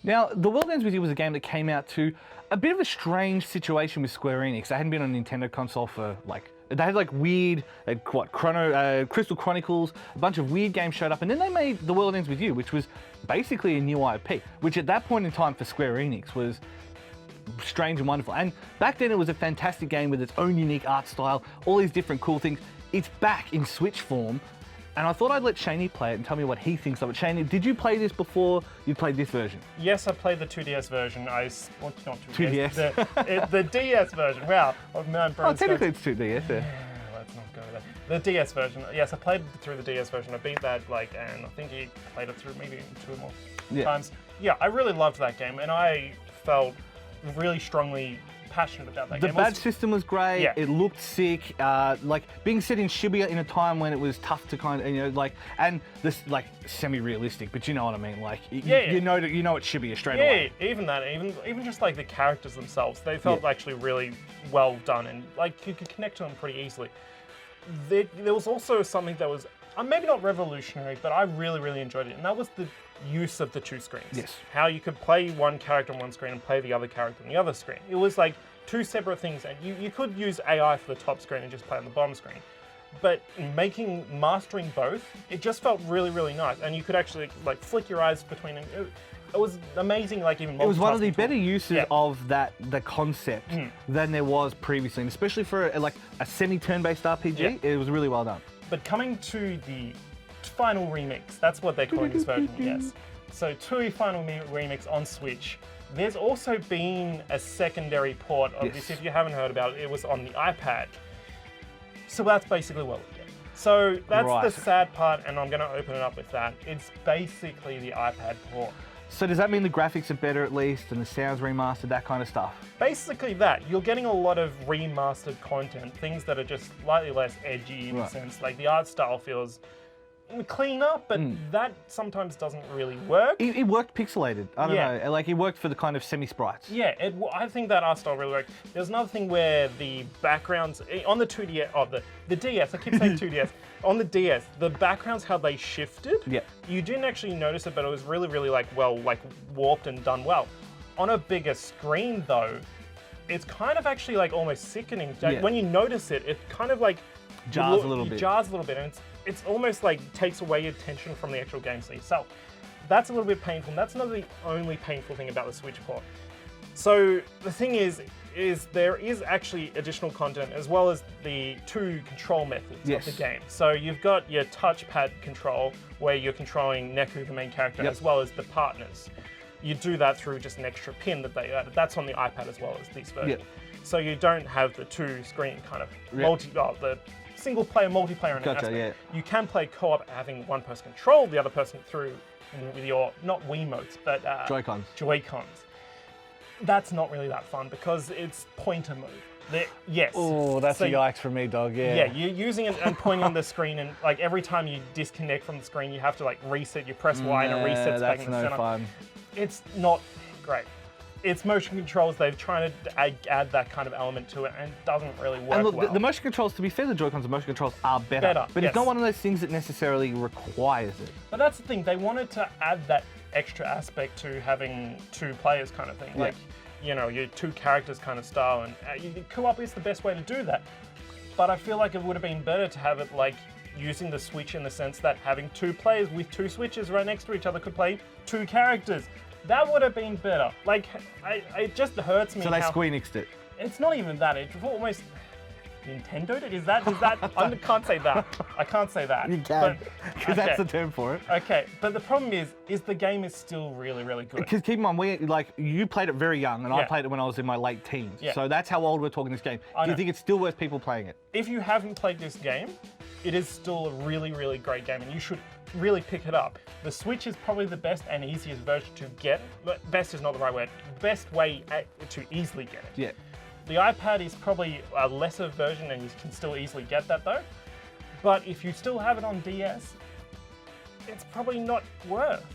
Now, The World Ends With You was a game that came out to a bit of a strange situation with Square Enix. They hadn't been on a Nintendo console for they had weird, Crystal Chronicles, a bunch of weird games showed up, and then they made The World Ends With You, which was basically a new IP, which at that point in time for Square Enix was strange and wonderful. And back then it was a fantastic game with its own unique art style, all these different cool things. It's back in Switch form, and I thought I'd let Shaney play it and tell me what he thinks of it. Shaney, did you play this before you played this version? Yes, I played the 2DS version. Not 2DS. 2DS. The DS version. Wow. Technically it's 2DS, yeah. Let's not go there. The DS version. Yes, I played through the DS version. I beat that, and I think he played it through maybe 2 or more times. Yeah, I really loved that game, and I felt really strongly passionate about that game. The badge system was great. Yeah. It looked sick. Being set in Shibuya in a time when it was tough to and this semi-realistic, but you know what I mean. You know it's Shibuya straight away. Yeah, even just the characters themselves, they felt actually really well done, and you could connect to them pretty easily. There was also something that was maybe not revolutionary, but I really, really enjoyed it, and that was the use of the 2 screens. Yes. How you could play one character on one screen and play the other character on the other screen. It was 2 separate things, and you could use AI for the top screen and just play on the bottom screen. But mastering both, it just felt really, really nice, and you could actually flick your eyes between them. It was amazing, even it was one of the better uses of the concept than there was previously, and especially for a semi-turn-based RPG, it was really well done. But coming to the final remix, that's what they're calling this version, yes. So Tui Final Remix on Switch. There's also been a secondary port of this, if you haven't heard about it. It was on the iPad. So that's basically what we get. So that's the sad part, and I'm going to open it up with that. It's basically the iPad port. So does that mean the graphics are better at least, and the sound's remastered, that kind of stuff? Basically that. You're getting a lot of remastered content, things that are just slightly less edgy in a sense. The art style feels clean up, but that sometimes doesn't really work. It worked pixelated. I don't know. It worked for the kind of semi-sprites. Yeah, I think that art style really worked. There's another thing where the backgrounds on the 2DS, the DS. I keep saying 2DS. On the DS, the backgrounds, how they shifted. Yeah. You didn't actually notice it, but it was really, really warped and done well. On a bigger screen though, it's kind of actually almost sickening. When you notice it, it kind of jars a little bit. Jars a little bit, and it's almost takes away your attention from the actual gameplay itself. That's a little bit painful, and that's not the only painful thing about the Switch port. So the thing is there is actually additional content as well as the 2 control methods of the game. So you've got your touchpad control where you're controlling Neku, the main character, as well as the partners. You do that through just an extra pin that they added. That's on the iPad as well as this version. So you don't have the 2-screen kind of the single-player multiplayer in an aspect. You can play co-op having one person control the other person through with your, not Wiimotes, but Joy-Cons. That's not really that fun because it's pointer mode. Yes. Oh, that's a yikes for me, dog. Yeah, you're using it and pointing on the screen, and every time you disconnect from the screen, you have to reset. You press Y and it resets back in the center. Fun. It's not great. It's motion controls. They've tried to add that kind of element to it, and it doesn't really work well. The motion controls, to be fair, the Joy-Cons, the motion controls are better. But it's not one of those things that necessarily requires it. But that's the thing. They wanted to add that extra aspect to having 2 players kind of thing. Your 2 characters kind of style, and co-op is the best way to do that. But I feel it would have been better to have it using the Switch in the sense that having 2 players with 2 switches right next to each other could play 2 characters. That would have been better. It just hurts me. So they Squeenixed it. It's not even that. It's almost Nintendo'd it. Is that? I can't say that. I can't say that. You can, because that's the term for it. Okay, but the problem is the game is still really, really good. Because keep in mind, you played it very young, and I played it when I was in my late teens. So that's how old we're talking this game. Do you think it's still worth people playing it? If you haven't played this game, it is still a really, really great game, and you should really pick it up. The Switch is probably the best and easiest version to get. Best is not the right word. Best way to easily get it. Yeah. The iPad is probably a lesser version, and you can still easily get that though. But if you still have it on DS, it's probably not worth